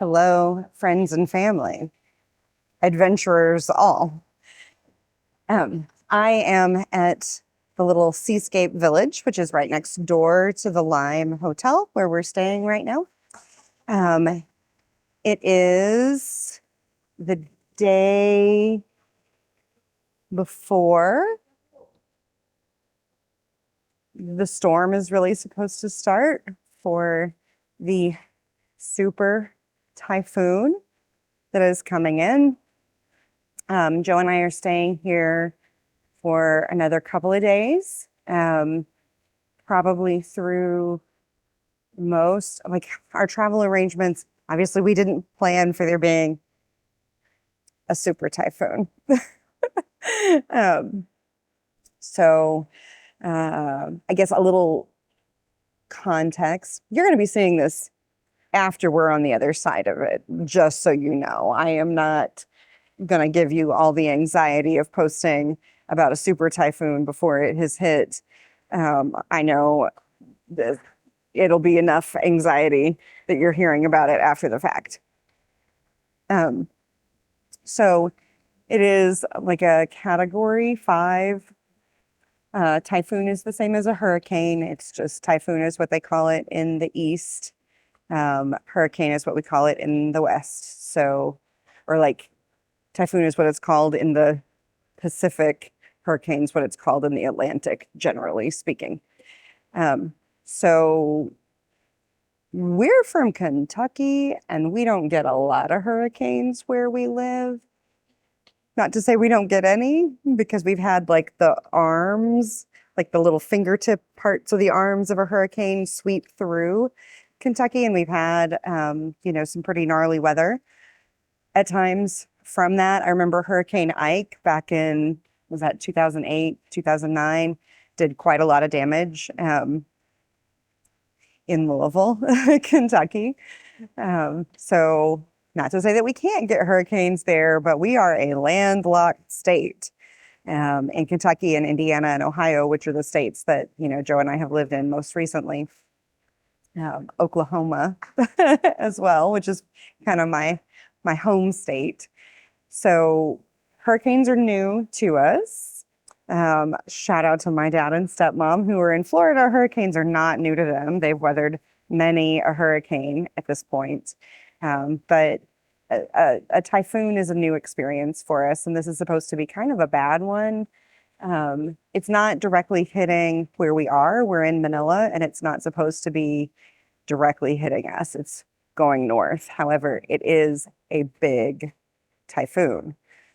Hello, friends and family, adventurers all. I am at the little Seascape Village, which is right next door to the Lime Hotel where we're staying right now. It is the day before the storm is really supposed to start for the super typhoon that is coming in. Joe and I are staying here for another couple of days, probably through most, like our travel arrangements. Obviously, we didn't plan for there being a super typhoon. um, so, I guess a little context. You're going to be seeing this after we're on the other side of it, just so you know. I am not going to give you all the anxiety of posting about a super typhoon before it has hit. I know that it'll be enough anxiety that you're hearing about it after the fact. So it is like a category 5. Typhoon is the same as a hurricane. It's just typhoon is what they call it in the East. Hurricane is what we call it in the West. So, or like typhoon is what it's called in the Pacific. Hurricane's what it's called in the Atlantic, generally speaking. So we're from Kentucky and we don't get a lot of hurricanes where we live. Not to say we don't get any, because we've had like the arms, like the little fingertip parts of the arms of a hurricane sweep through Kentucky. And we've had, some pretty gnarly weather at times from that. I remember Hurricane Ike back in, was that 2008, 2009, did quite a lot of damage in Louisville, Kentucky. So not to say that we can't get hurricanes there, but we are a landlocked state in Kentucky and Indiana and Ohio, which are the states that, Joe and I have lived in most recently. Oklahoma as well, which is kind of my home state. So hurricanes are new to us. Shout out to my dad and stepmom who are in Florida. Hurricanes are not new to them. They've weathered many a hurricane at this point. But a typhoon is a new experience for us, and this is supposed to be kind of a bad one. It's not directly hitting where we are. We're in Manila, and it's not supposed to be directly hitting us. It's going north. However, it is a big typhoon.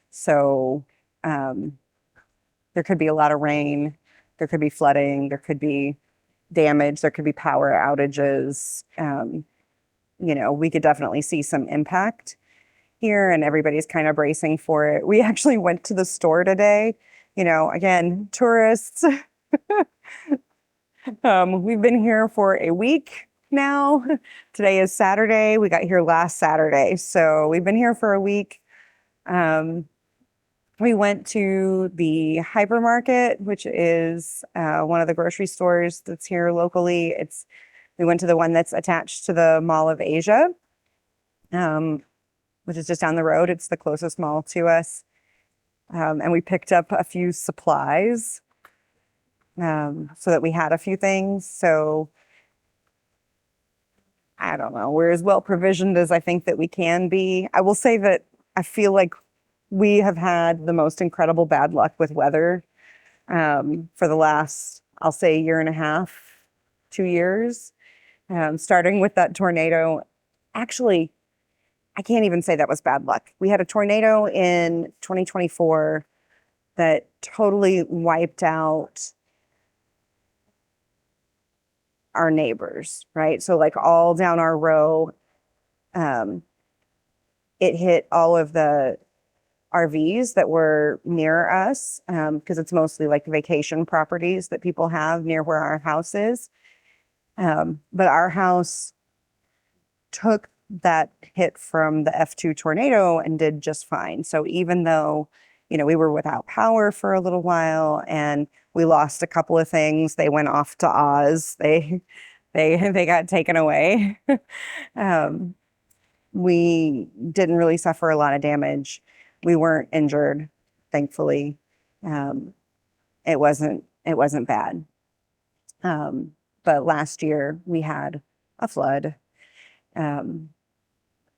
So there could be a lot of rain. There could be flooding. There could be damage. There could be power outages. We could definitely see some impact here, and everybody's kind of bracing for it. We actually went to the store today. Again, tourists. We've been here for a week now. Today is Saturday. We got here last Saturday. So we've been here for a week. We went to the hypermarket, which is one of the grocery stores that's here locally. We went to the one that's attached to the Mall of Asia, which is just down the road. It's the closest mall to us. And we picked up a few supplies so that we had a few things. So I don't know. We're as well provisioned as I think that we can be. I will say that I feel like we have had the most incredible bad luck with weather for the last, I'll say, year and a half, 2 years, starting with that tornado. Actually, I can't even say that was bad luck. We had a tornado in 2024 that totally wiped out our neighbors, right? So like all down our row, it hit all of the RVs that were near us, because it's mostly like vacation properties that people have near where our house is. But our house took that hit from the F2 tornado and did just fine. So even though, we were without power for a little while and we lost a couple of things, they went off to Oz. They got taken away. we didn't really suffer a lot of damage. We weren't injured, thankfully. Um, it wasn't bad. But last year we had a flood. Um,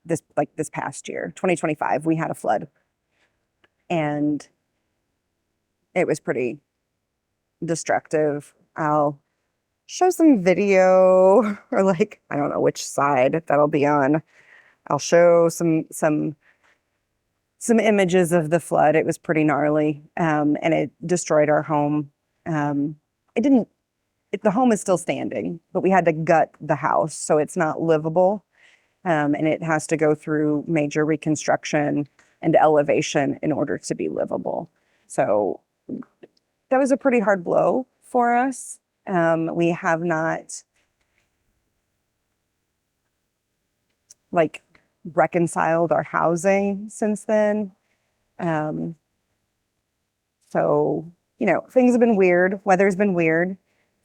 this past year, 2025, we had a flood, and it was pretty destructive. I'll show some video, or like I don't know which side that'll be on. I'll show some images of the flood. It was pretty gnarly, and it destroyed our home. It didn't. The home is still standing, but we had to gut the house, so it's not livable, and it has to go through major reconstruction and elevation in order to be livable. So that was a pretty hard blow for us. We have not like reconciled our housing since then. Um, so, things have been weird. Weather's been weird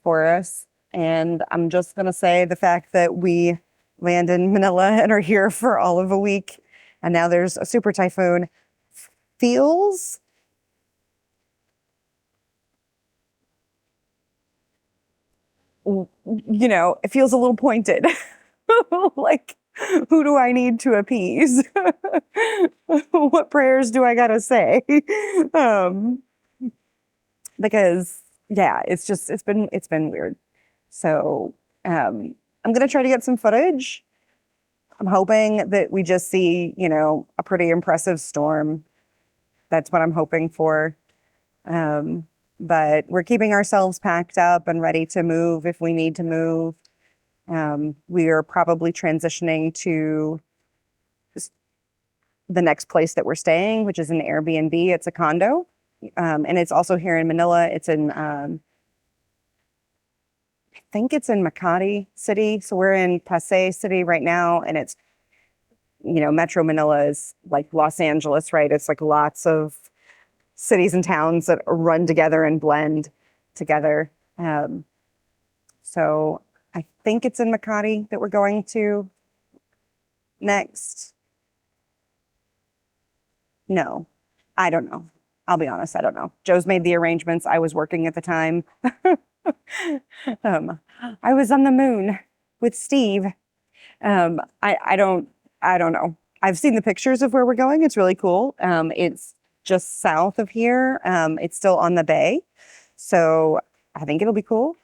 for us. And I'm just going to say the fact that we land in Manila and are here for all of a week, and now there's a super typhoon, feels it feels a little pointed. Like, who do I need to appease? What prayers do I gotta say? Um, because yeah, it's been weird. So I'm gonna try to get some footage. I'm hoping that we just see, a pretty impressive storm. That's what I'm hoping for. Um, but we're keeping ourselves packed up and ready to move if we need to move. We are probably transitioning to the next place that we're staying, which is an Airbnb. It's a condo. And it's also here in Manila. It's in, I think it's in Makati City. So we're in Pasay City right now. And it's, Metro Manila is like Los Angeles, right? It's like lots of cities and towns that run together and blend together. So I think it's in Makati that we're going to next. No, I don't know. I'll be honest, I don't know. Joe's made the arrangements. I was working at the time. um, I was on the moon with Steve. I don't know. I've seen the pictures of where we're going. It's really cool. It's just south of here. It's still on the bay, so I think it'll be cool.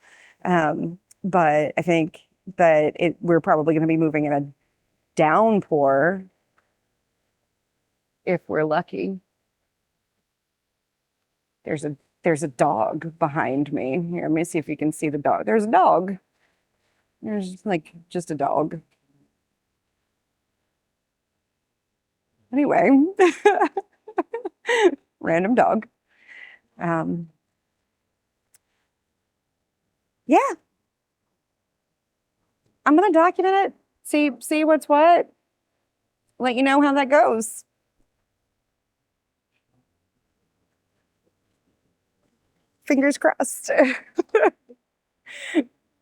But I think that we're probably going to be moving in a downpour if we're lucky. There's a dog behind me. Here, let me see if you can see the dog. There's a dog. There's like just a dog. Anyway, random dog. Um, yeah, I'm gonna document it. See what's what. Let you know how that goes. Fingers crossed.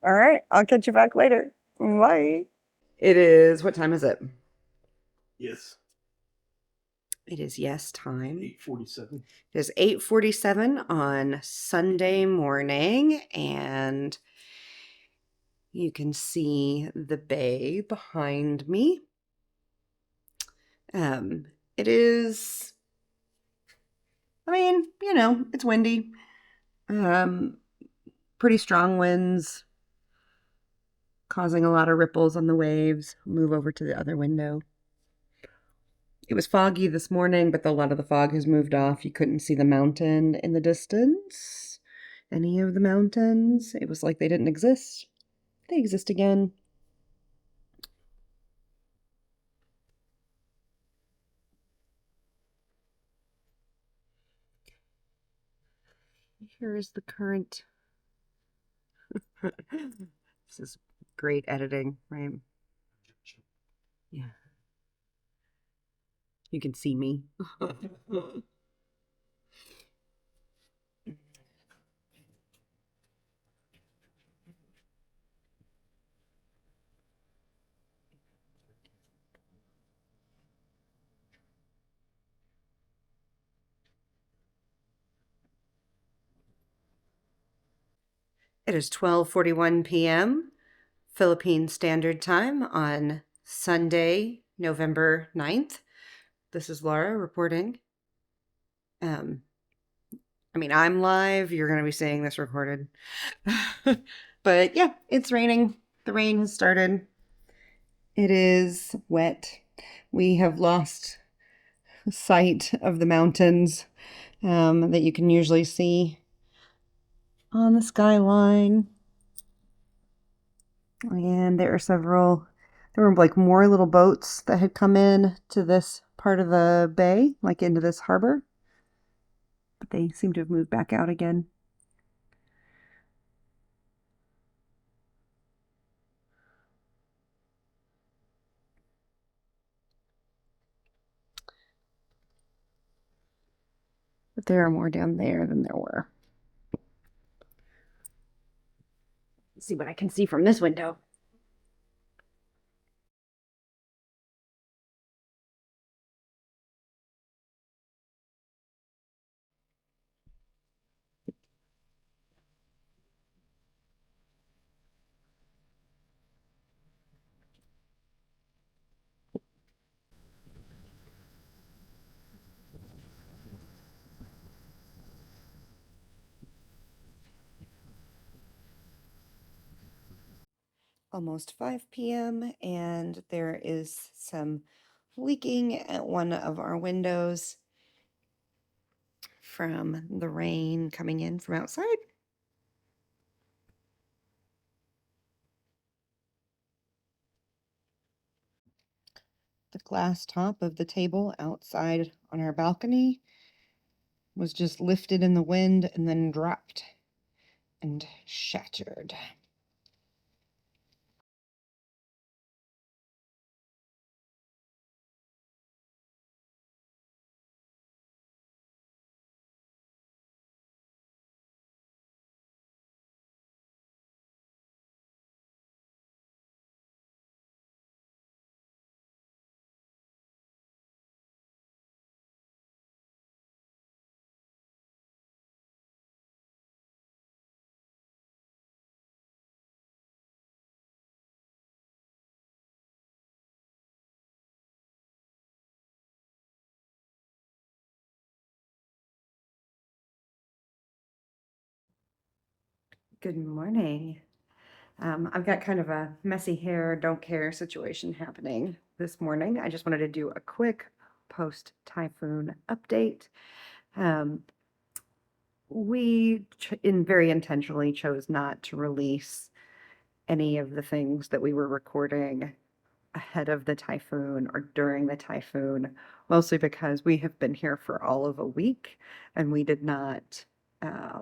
All right, I'll catch you back later. Bye. It is, what time is it? Yes. It is yes time. 8:47. It is 8:47 on Sunday morning, and you can see the bay behind me. It is, I mean, it's windy. Pretty strong winds, causing a lot of ripples on the waves. Move over to the other window. It was foggy this morning, but a lot of the fog has moved off. You couldn't see the mountain in the distance. Any of the mountains. It was like they didn't exist. They exist again. Here is the current. This is great editing, right? Yeah. You can see me. It is 12:41 p.m. Philippine Standard Time on Sunday, November 9th. This is Laura reporting. I'm live. You're going to be seeing this recorded. But yeah, it's raining. The rain has started. It is wet. We have lost sight of the mountains that you can usually see on the skyline. And there were like more little boats that had come in to this part of the bay, like into this harbor. But they seem to have moved back out again. But there are more down there than there were. Let's see what I can see from this window. Almost 5 p.m. and there is some leaking at one of our windows from the rain coming in from outside. The glass top of the table outside on our balcony was just lifted in the wind and then dropped and shattered. Good morning. I've got kind of a messy hair, don't care situation happening this morning. I just wanted to do a quick post-typhoon update. We very intentionally chose not to release any of the things that we were recording ahead of the typhoon or during the typhoon, mostly because we have been here for all of a week and we did not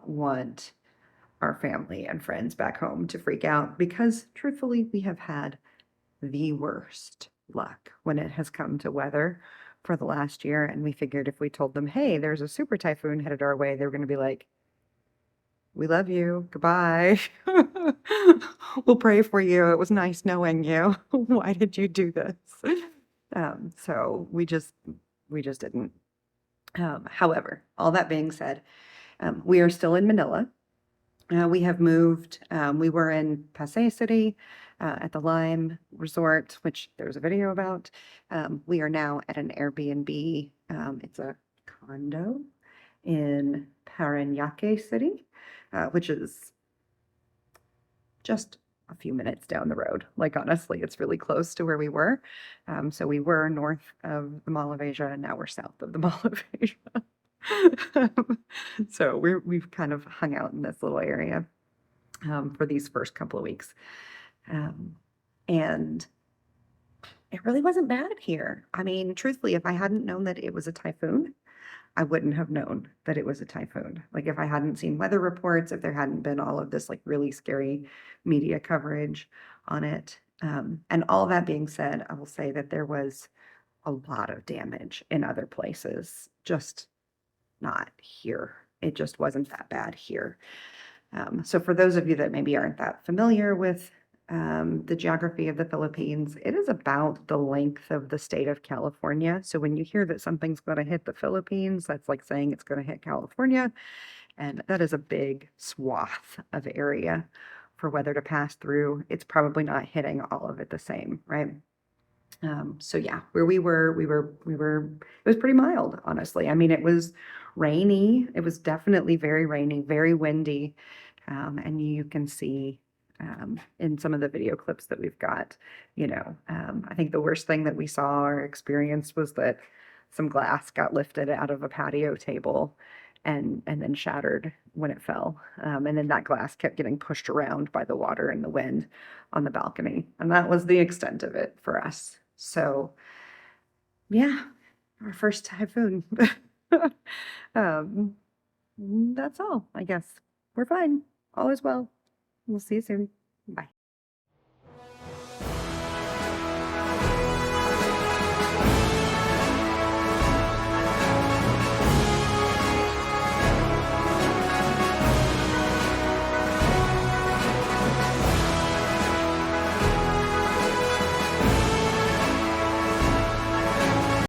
want our family and friends back home to freak out because truthfully, we have had the worst luck when it has come to weather for the last year. And we figured if we told them, hey, there's a super typhoon headed our way, they were going to be like, we love you. Goodbye. We'll pray for you. It was nice knowing you. Why did you do this? So we just didn't. However, all that being said, we are still in Manila. We have moved. We were in Pasay City at the Lime Resort, which there's a video about. We are now at an Airbnb. It's a condo in Parañaque City, which is just a few minutes down the road. Like, honestly, it's really close to where we were. So we were north of the Mall of Asia, and now we're south of the Mall of Asia. So we've kind of hung out in this little area for these first couple of weeks. And it really wasn't bad here. I mean, truthfully, if I hadn't known that it was a typhoon, I wouldn't have known that it was a typhoon. Like, if I hadn't seen weather reports, if there hadn't been all of this like really scary media coverage on it. And all that being said, I will say that there was a lot of damage in other places, just not here. It just wasn't that bad here. So for those of you that maybe aren't that familiar with the geography of the Philippines, it is about the length of the state of California. So when you hear that something's going to hit the Philippines, that's like saying it's going to hit California. And that is a big swath of area for weather to pass through. It's probably not hitting all of it the same, right? So yeah, where it was pretty mild, honestly. I mean, it was rainy. It was definitely very rainy, very windy. And you can see in some of the video clips that we've got, I think the worst thing that we saw or experienced was that some glass got lifted out of a patio table and then shattered when it fell. And then that glass kept getting pushed around by the water and the wind on the balcony. And that was the extent of it for us. So, yeah, our first typhoon. um, that's all, I guess. We're fine. All is well. We'll see you soon. Bye.